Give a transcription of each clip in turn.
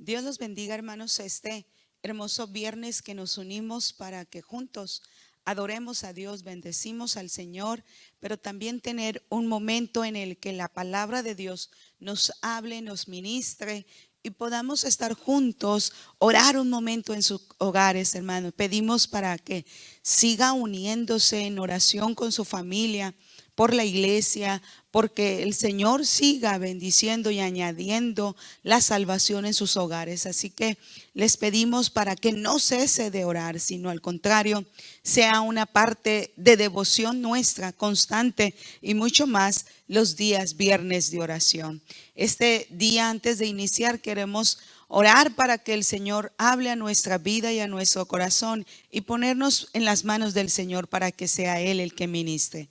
Dios los bendiga, hermanos, este hermoso viernes que nos unimos para que juntos adoremos a Dios, bendecimos al Señor, pero también tener un momento en el que la palabra de Dios nos hable, nos ministre y podamos estar juntos, orar un momento en sus hogares, hermanos. Pedimos para que siga uniéndose en oración con su familia, por la iglesia, porque el Señor siga bendiciendo y añadiendo la salvación en sus hogares. Así que les pedimos para que no cese de orar, sino al contrario, sea una parte de devoción nuestra constante y mucho más los días viernes de oración. Este día, antes de iniciar, queremos orar para que el Señor hable a nuestra vida y a nuestro corazón y ponernos en las manos del Señor para que sea Él el que ministre.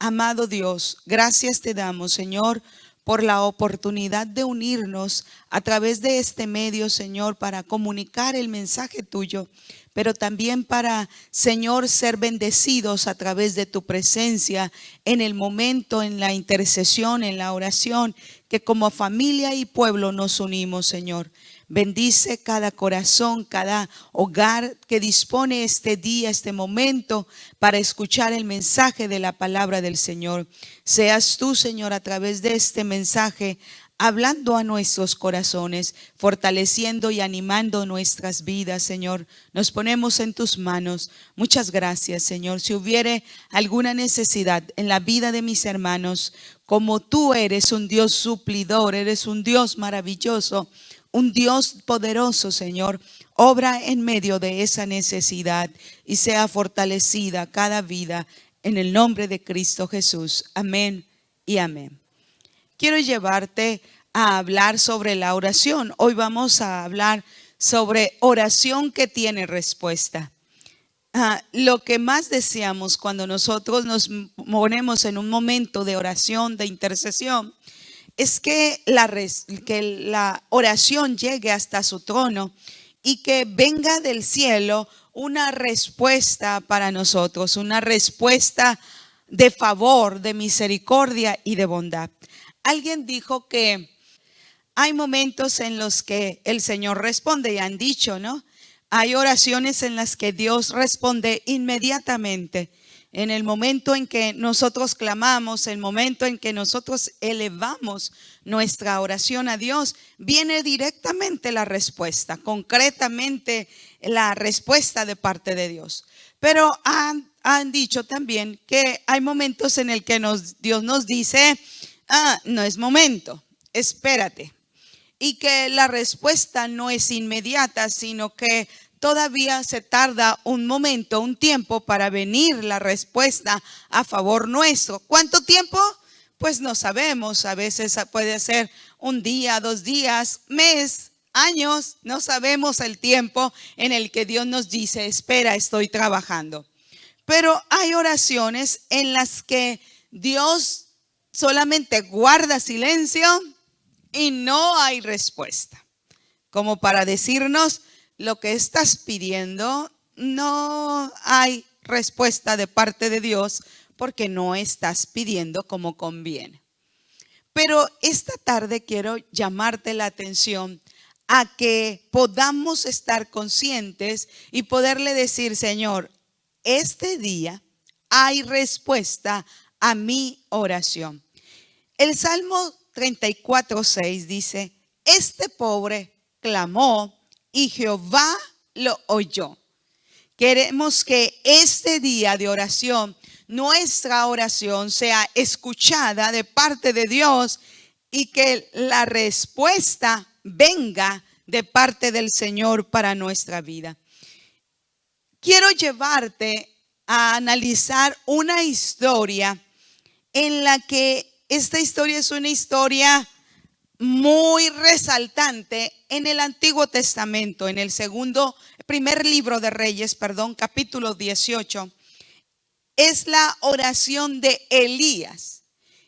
Amado Dios, gracias te damos, Señor, por la oportunidad de unirnos a través de este medio, Señor, para comunicar el mensaje tuyo, pero también para, Señor, ser bendecidos a través de tu presencia en el momento, en la intercesión, en la oración, que como familia y pueblo nos unimos, Señor. Bendice cada corazón, cada hogar que dispone este día, este momento para escuchar el mensaje de la palabra del Señor. Seas tú, Señor, a través de este mensaje, hablando a nuestros corazones, fortaleciendo y animando nuestras vidas, Señor. Nos ponemos en tus manos. Muchas gracias, Señor. Si hubiere alguna necesidad en la vida de mis hermanos, como tú eres un Dios suplidor, eres un Dios maravilloso, un Dios poderoso, Señor, obra en medio de esa necesidad y sea fortalecida cada vida en el nombre de Cristo Jesús. Amén y amén. Quiero llevarte a hablar sobre la oración. Hoy vamos a hablar sobre oración que tiene respuesta. Lo que más deseamos cuando nosotros nos ponemos en un momento de oración, de intercesión, es que la oración llegue hasta su trono y que venga del cielo una respuesta para nosotros, una respuesta de favor, de misericordia y de bondad. Alguien dijo que hay momentos en los que el Señor responde, y han dicho, ¿no? Hay oraciones en las que Dios responde inmediatamente. En el momento en que nosotros clamamos, el momento en que nosotros elevamos nuestra oración a Dios, viene directamente la respuesta, concretamente la respuesta de parte de Dios. Pero han dicho también que hay momentos en el que Dios nos dice, no es momento, espérate. Y que la respuesta no es inmediata, sino que todavía se tarda un momento, un tiempo para venir la respuesta a favor nuestro. ¿Cuánto tiempo? Pues no sabemos. A veces puede ser un día, 2 días, mes, años. No sabemos el tiempo en el que Dios nos dice, espera, estoy trabajando. Pero hay oraciones en las que Dios solamente guarda silencio y no hay respuesta, como para decirnos lo que estás pidiendo, no hay respuesta de parte de Dios porque no estás pidiendo como conviene. Pero esta tarde quiero llamarte la atención a que podamos estar conscientes y poderle decir, Señor, este día hay respuesta a mi oración. El Salmo 34:6 dice, este pobre clamó y Jehová lo oyó. Queremos que este día de oración, nuestra oración sea escuchada de parte de Dios y que la respuesta venga de parte del Señor para nuestra vida. Quiero llevarte a analizar una historia en la que esta historia es una historia muy resaltante en el Antiguo Testamento, en el primer libro de Reyes, capítulo 18. Es la oración de Elías.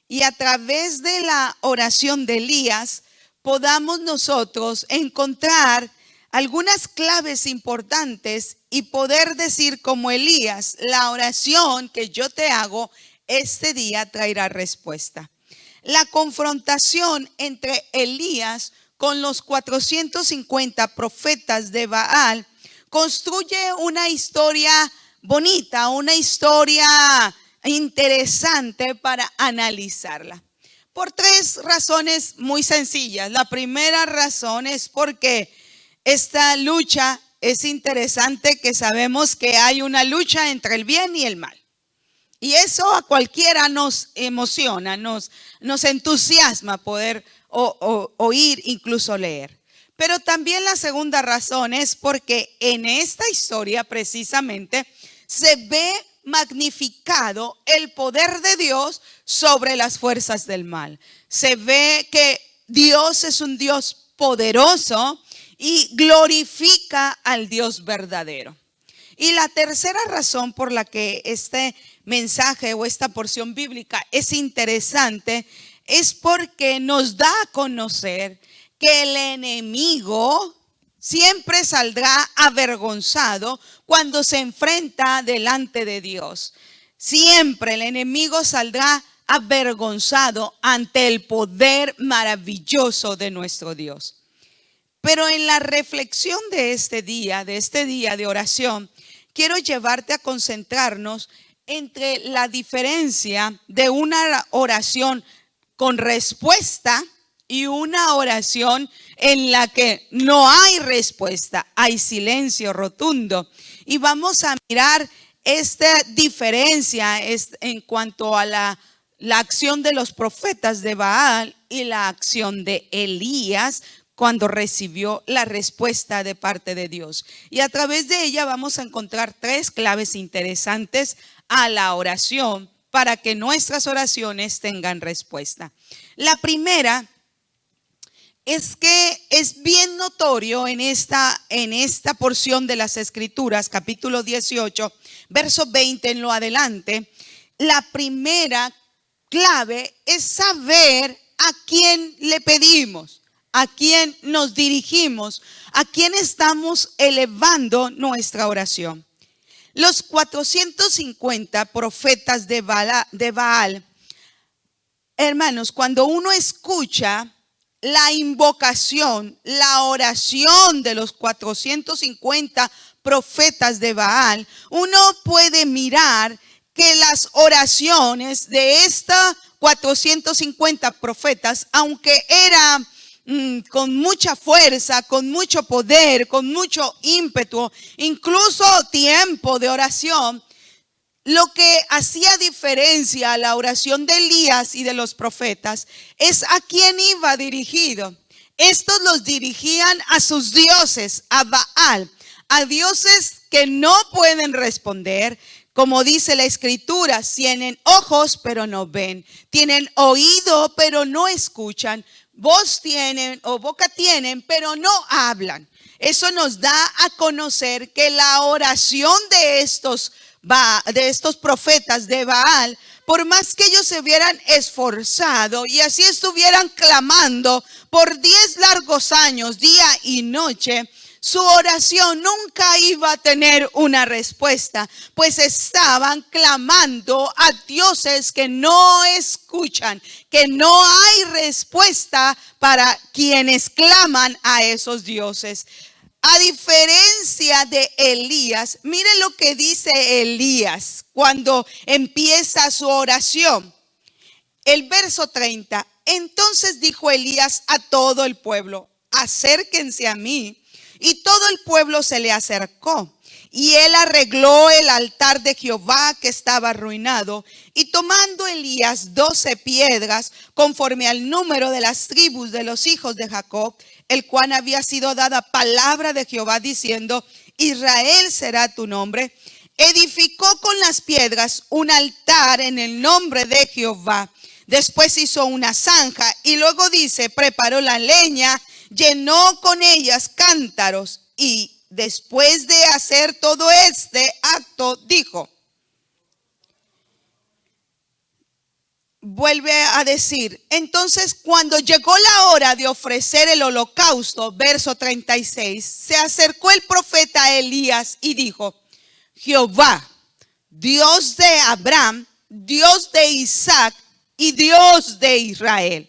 Y a través de la oración de Elías podamos nosotros encontrar algunas claves importantes y poder decir como Elías, la oración que yo te hago este día traerá respuesta. La confrontación entre Elías con los 450 profetas de Baal, construye una historia bonita, una historia interesante para analizarla. Por tres razones muy sencillas. La primera razón es porque esta lucha es interesante, que sabemos que hay una lucha entre el bien y el mal. Y eso a cualquiera nos emociona, nos entusiasma poder oír, incluso leer. Pero también la segunda razón es porque en esta historia precisamente se ve magnificado el poder de Dios sobre las fuerzas del mal. Se ve que Dios es un Dios poderoso y glorifica al Dios verdadero. Y la tercera razón por la que este mensaje o esta porción bíblica es interesante es porque nos da a conocer que el enemigo siempre saldrá avergonzado cuando se enfrenta delante de Dios. Siempre el enemigo saldrá avergonzado ante el poder maravilloso de nuestro Dios. Pero en la reflexión de este día de oración, quiero llevarte a concentrarnos entre la diferencia de una oración con respuesta y una oración en la que no hay respuesta, hay silencio rotundo. Y vamos a mirar esta diferencia en cuanto a la acción de los profetas de Baal y la acción de Elías cuando recibió la respuesta de parte de Dios. Y a través de ella vamos a encontrar tres claves interesantes a la oración para que nuestras oraciones tengan respuesta. La primera es que es bien notorio en esta porción de las Escrituras, capítulo 18, verso 20 en lo adelante. La primera clave es saber a quién le pedimos, a quién nos dirigimos, a quién estamos elevando nuestra oración. Los 450 profetas de Baal, hermanos, cuando uno escucha la invocación, la oración de los 450 profetas de Baal, uno puede mirar que las oraciones de estos 450 profetas, aunque era con mucha fuerza, con mucho poder, con mucho ímpetu, incluso tiempo de oración, lo que hacía diferencia a la oración de Elías y de los profetas es a quién iba dirigido. Estos los dirigían a sus dioses, a Baal, a dioses que no pueden responder. Como dice la Escritura, tienen ojos pero no ven, tienen oído pero no escuchan, voz tienen o boca tienen pero no hablan. Eso nos da a conocer que la oración de estos profetas de Baal, por más que ellos se hubieran esforzado y así estuvieran clamando por 10 largos años, día y noche, su oración nunca iba a tener una respuesta, pues estaban clamando a dioses que no escuchan, que no hay respuesta para quienes claman a esos dioses. A diferencia de Elías, mire lo que dice Elías cuando empieza su oración. El verso 30, entonces dijo Elías a todo el pueblo, acérquense a mí. Y todo el pueblo se le acercó. Y él arregló el altar de Jehová que estaba arruinado. Y tomando Elías 12 piedras, conforme al número de las tribus de los hijos de Jacob, el cual había sido dada palabra de Jehová diciendo, Israel será tu nombre, edificó con las piedras un altar en el nombre de Jehová. Después hizo una zanja y luego dice, preparó la leña, llenó con ellas cántaros y después de hacer todo este acto dijo, vuelve a decir, entonces cuando llegó la hora de ofrecer el holocausto, verso 36, se acercó el profeta Elías y dijo, Jehová, Dios de Abraham, Dios de Isaac y Dios de Israel.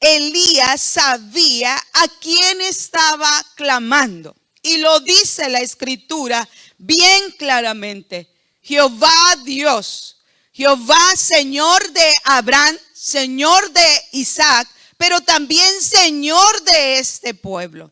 Elías sabía a quién estaba clamando. Y lo dice la escritura bien claramente. Jehová Dios, Jehová Señor de Abraham, Señor de Isaac, pero también Señor de este pueblo.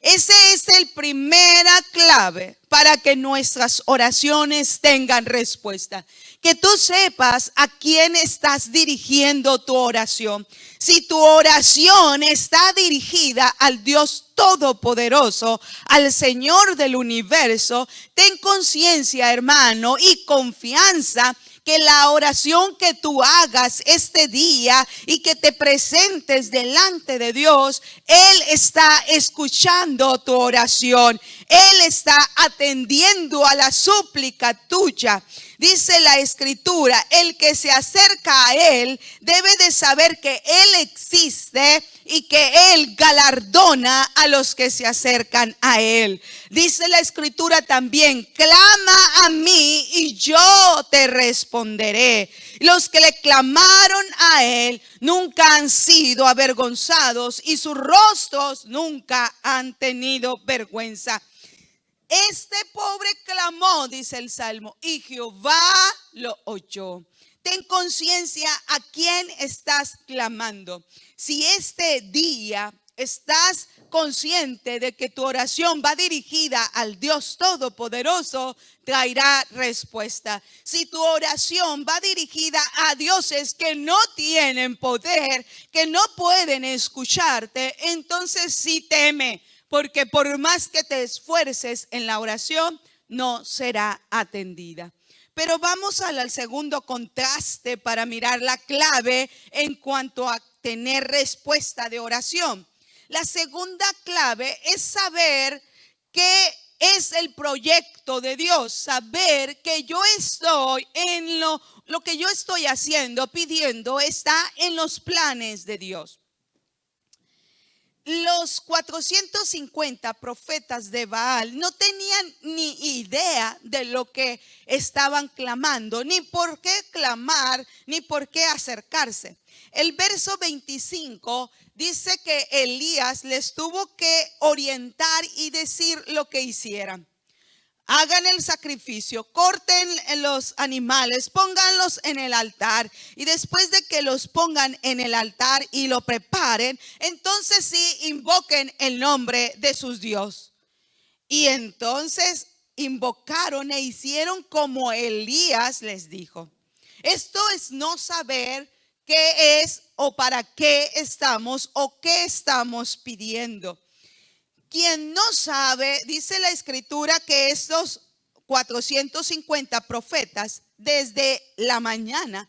Esa es la primera clave para que nuestras oraciones tengan respuesta. Que tú sepas a quién estás dirigiendo tu oración. Si tu oración está dirigida al Dios Todopoderoso, al Señor del universo, ten conciencia, hermano, y confianza que la oración que tú hagas este día y que te presentes delante de Dios, Él está escuchando tu oración. Él está atendiendo a la súplica tuya. Dice la escritura, el que se acerca a Él debe de saber que Él existe y que Él galardona a los que se acercan a Él. Dice la escritura también, clama a mí y yo te responderé. Los que le clamaron a Él nunca han sido avergonzados y sus rostros nunca han tenido vergüenza. Este pobre clamó, dice el Salmo, y Jehová lo oyó. Ten conciencia a quién estás clamando. Si este día estás consciente de que tu oración va dirigida al Dios Todopoderoso, traerá respuesta. Si tu oración va dirigida a dioses que no tienen poder, que no pueden escucharte, entonces sí teme. Porque por más que te esfuerces en la oración, no será atendida. Pero vamos al segundo contraste para mirar la clave en cuanto a tener respuesta de oración. La segunda clave es saber qué es el proyecto de Dios. Saber que yo estoy en lo que yo estoy haciendo, pidiendo, está en los planes de Dios. Los 450 profetas de Baal no tenían ni idea de lo que estaban clamando, ni por qué clamar, ni por qué acercarse. El verso 25 dice que Elías les tuvo que orientar y decir lo que hicieran. Hagan el sacrificio, corten los animales, pónganlos en el altar y después de que los pongan en el altar y lo preparen, entonces sí invoquen el nombre de sus dioses. Y entonces invocaron e hicieron como Elías les dijo. Esto es no saber qué es o para qué estamos o qué estamos pidiendo. Quien no sabe, dice la escritura que estos 450 profetas desde la mañana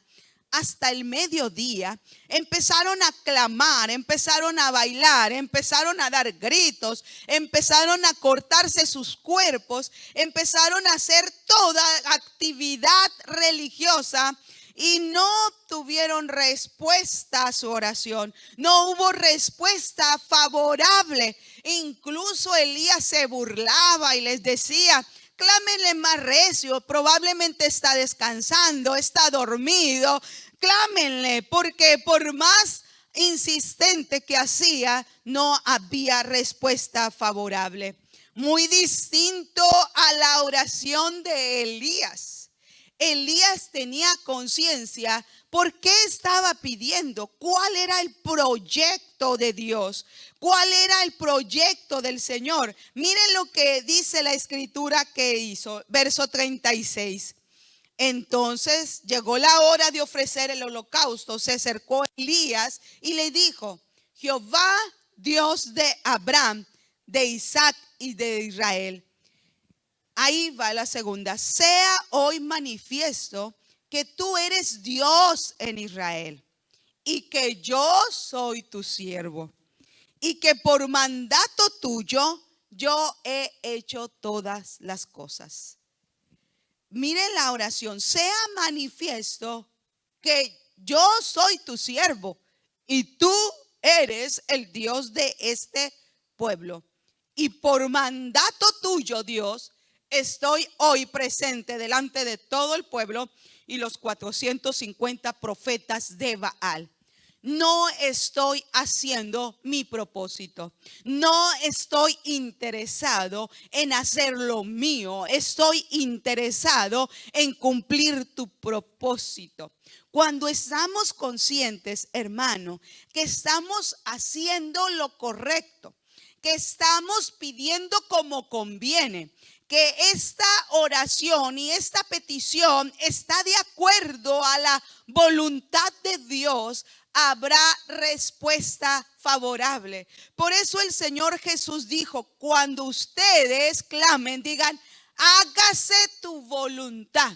hasta el mediodía empezaron a clamar, empezaron a bailar, empezaron a dar gritos, empezaron a cortarse sus cuerpos, empezaron a hacer toda actividad religiosa. Y no tuvieron respuesta a su oración. No hubo respuesta favorable. Incluso Elías se burlaba y les decía: clámenle más recio, probablemente está descansando, está dormido. Clámenle, porque por más insistente que hacía, no había respuesta favorable. Muy distinto a la oración de Elías. Elías tenía conciencia por qué estaba pidiendo, cuál era el proyecto de Dios, cuál era el proyecto del Señor. Miren lo que dice la escritura que hizo, verso 36. Entonces llegó la hora de ofrecer el holocausto. Se acercó Elías y le dijo: Jehová, Dios de Abraham, de Isaac y de Israel. Ahí va la segunda. Sea hoy manifiesto que tú eres Dios en Israel y que yo soy tu siervo y que por mandato tuyo yo he hecho todas las cosas. Miren la oración. Sea manifiesto que yo soy tu siervo y tú eres el Dios de este pueblo. Y por mandato tuyo, Dios, estoy hoy presente delante de todo el pueblo y los 450 profetas de Baal. no estoy haciendo mi propósito. No estoy interesado en hacer lo mío. Estoy interesado en cumplir tu propósito. Cuando estamos conscientes, hermano, que estamos haciendo lo correcto, que estamos pidiendo como conviene, que esta oración y esta petición está de acuerdo a la voluntad de Dios, habrá respuesta favorable. Por eso el Señor Jesús dijo: cuando ustedes clamen, digan: hágase tu voluntad.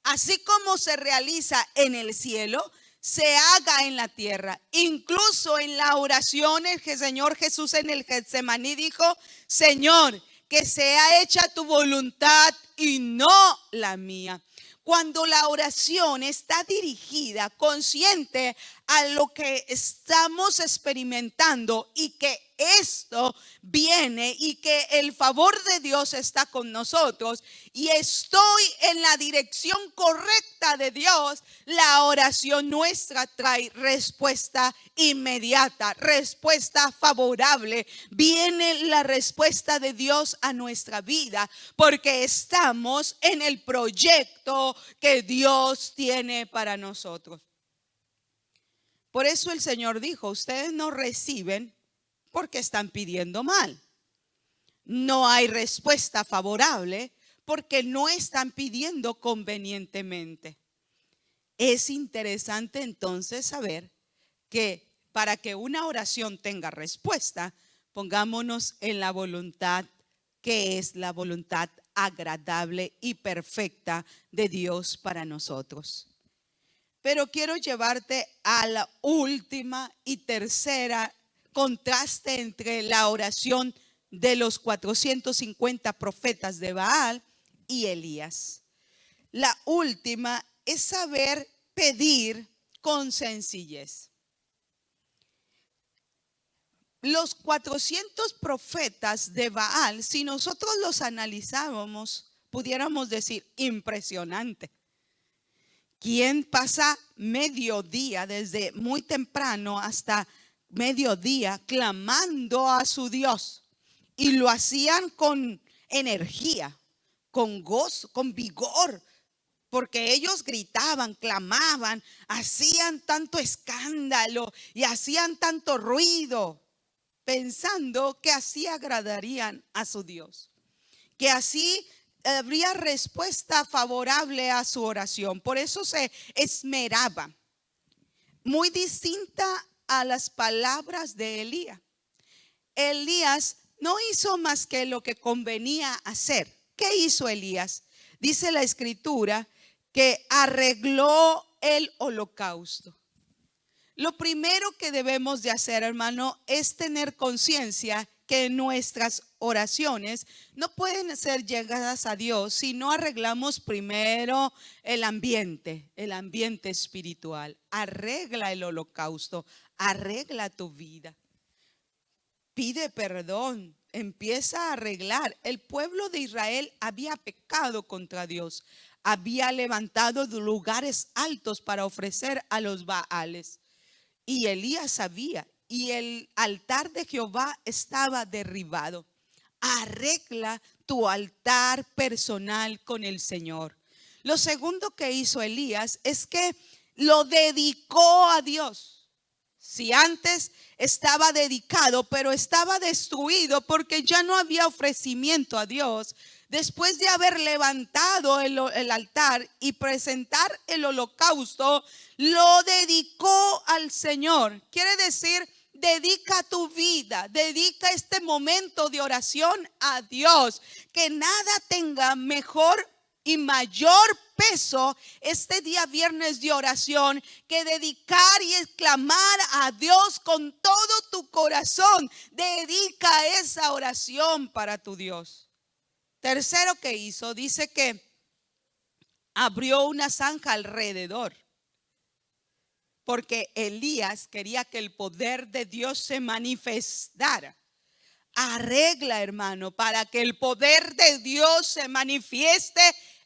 Así como se realiza en el cielo, se haga en la tierra. Incluso en la oración, el Señor Jesús en el Getsemaní dijo: Señor, que sea hecha tu voluntad y no la mía. Cuando la oración está dirigida, consciente a lo que estamos experimentando y que esto viene y que el favor de Dios está con nosotros y estoy en la dirección correcta de Dios, la oración nuestra trae respuesta inmediata, respuesta favorable. Viene la respuesta de Dios a nuestra vida porque estamos en el proyecto que Dios tiene para nosotros. Por eso el Señor dijo: ustedes no reciben porque están pidiendo mal. No hay respuesta favorable porque no están pidiendo convenientemente. Es interesante entonces saber que para que una oración tenga respuesta, pongámonos en la voluntad que es la voluntad agradable y perfecta de Dios para nosotros. Pero quiero llevarte a la última y tercera contraste entre la oración de los 450 profetas de Baal y Elías. La última es saber pedir con sencillez. Los 400 profetas de Baal, si nosotros los analizábamos, pudiéramos decir: impresionante. ¿Quién pasa mediodía, desde muy temprano hasta mediodía, clamando a su Dios? Y lo hacían con energía, con gozo, con vigor, porque ellos gritaban, clamaban, hacían tanto escándalo y hacían tanto ruido, pensando que así agradarían a su Dios, que así habría respuesta favorable a su oración. Por eso se esmeraba. Muy distinta a las palabras de Elías. Elías no hizo más que lo que convenía hacer. ¿Qué hizo Elías? Dice la escritura que arregló el holocausto. Lo primero que debemos de hacer, hermano, es tener conciencia que nuestras oraciones no pueden ser llegadas a Dios si no arreglamos primero el ambiente espiritual. Arregla el holocausto, arregla tu vida. Pide perdón, empieza a arreglar. El pueblo de Israel había pecado contra Dios, había levantado lugares altos para ofrecer a los Baales. Y Elías sabía, y el altar de Jehová estaba derribado. Arregla tu altar personal con el Señor. Lo segundo que hizo Elías es que lo dedicó a Dios. Si antes estaba dedicado, pero estaba destruido porque ya no había ofrecimiento a Dios, después de haber levantado el altar y presentar el holocausto, lo dedicó al Señor. Quiere decir, dedica tu vida, dedica este momento de oración a Dios. Que nada tenga mejor y mayor peso este día viernes de oración que dedicar y exclamar a Dios con todo tu corazón. Dedica esa oración para tu Dios. Tercero que hizo, dice que abrió una zanja alrededor, porque Elías quería que el poder de Dios se manifestara. Arregla, hermano, para que el poder de Dios se manifieste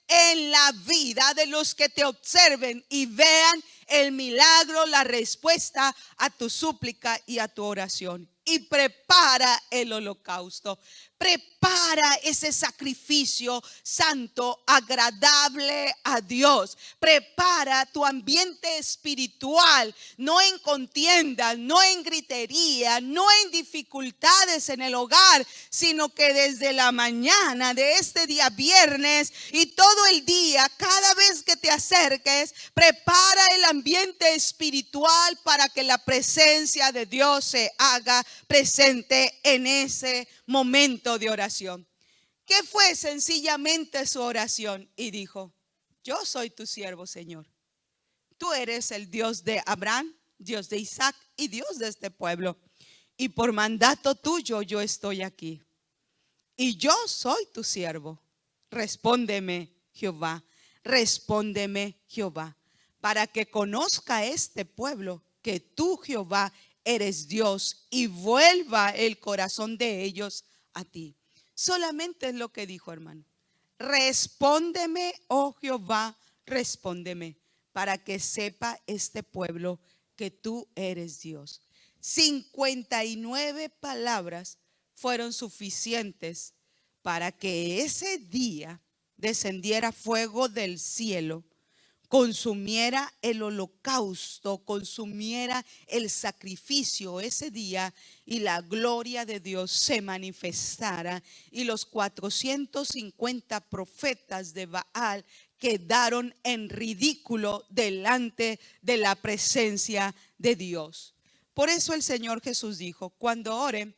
en la vida de los que te observen y vean el milagro, la respuesta a tu súplica y a tu oración. Y prepara el holocausto. Prepara ese sacrificio santo, agradable a Dios. Prepara tu ambiente espiritual, no en contiendas, no en gritería, no en dificultades en el hogar, sino que desde la mañana de este día viernes y todo el día, cada vez que te acerques, prepara el ambiente espiritual para que la presencia de Dios se haga presente en ese momento de oración. ¿Qué fue sencillamente su oración? Y dijo: yo soy tu siervo, Señor. Tú eres el Dios de Abraham, Dios de Isaac y Dios de este pueblo. Y por mandato tuyo yo estoy aquí. Y yo soy tu siervo. Respóndeme, Jehová. Respóndeme, Jehová, para que conozca este pueblo que tú, Jehová, eres Dios, y vuelva el corazón de ellos a ti. Solamente es lo que dijo, hermano. Respóndeme, oh Jehová, respóndeme, para que sepa este pueblo que tú eres Dios. 59 palabras fueron suficientes para que ese día descendiera fuego del cielo, consumiera el holocausto, consumiera el sacrificio ese día, y la gloria de Dios se manifestara, y los 450 profetas de Baal quedaron en ridículo delante de la presencia de Dios. Por eso el Señor Jesús dijo: cuando oren,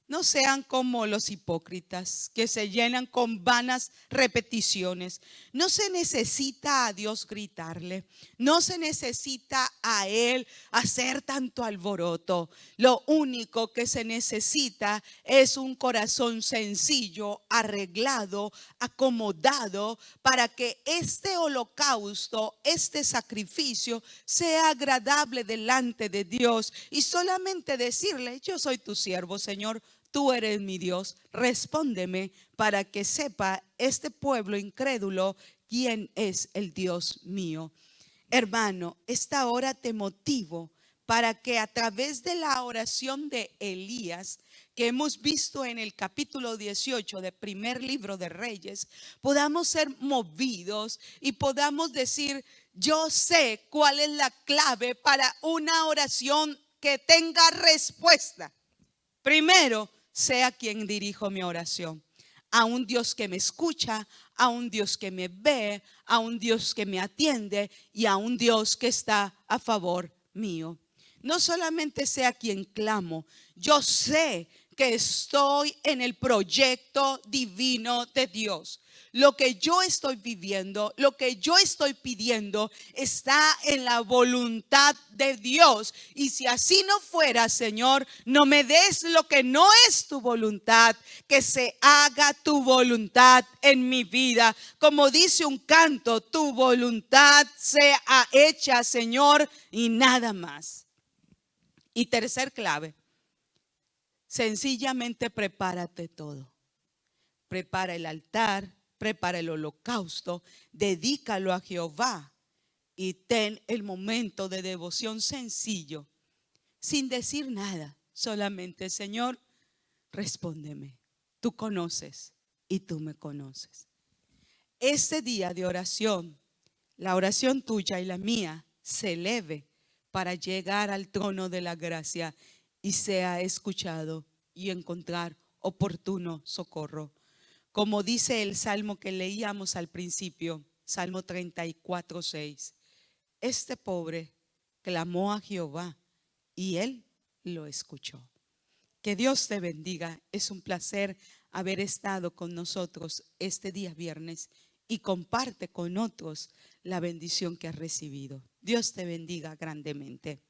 no sean como los hipócritas que se llenan con vanas repeticiones. No se necesita a Dios gritarle. No se necesita a Él hacer tanto alboroto. Lo único que se necesita es un corazón sencillo, arreglado, acomodado, para que este holocausto, este sacrificio sea agradable delante de Dios. Y solamente decirle: yo soy tu siervo, Señor. Tú eres mi Dios, respóndeme, para que sepa este pueblo incrédulo quién es el Dios mío. Hermano, esta hora te motivo para que a través de la oración de Elías, que hemos visto en el capítulo 18 del primer libro de Reyes, podamos ser movidos y podamos decir: yo sé cuál es la clave para una oración que tenga respuesta. Primero, sé a quien dirijo mi oración: a un Dios que me escucha, a un Dios que me ve, a un Dios que me atiende y a un Dios que está a favor mío. No solamente sé a quien clamo, yo sé que estoy en el proyecto divino de Dios. Lo que yo estoy viviendo, lo que yo estoy pidiendo, está en la voluntad de Dios. Y si así no fuera, Señor, no me des lo que no es tu voluntad, que se haga tu voluntad en mi vida. Como dice un canto: tu voluntad sea hecha, Señor, y nada más. Y tercer clave: sencillamente prepárate todo. Prepara el altar, prepara el holocausto, dedícalo a Jehová y ten el momento de devoción sencillo, sin decir nada. Solamente: Señor, respóndeme. Tú conoces y tú me conoces. Este día de oración, la oración tuya y la mía se eleve para llegar al trono de la gracia y sea escuchado y encontrar oportuno socorro. Como dice el salmo que leíamos al principio, Salmo 34:6, este pobre clamó a Jehová y él lo escuchó. Que Dios te bendiga. Es un placer haber estado con nosotros este día viernes, y comparte con otros la bendición que has recibido. Dios te bendiga grandemente.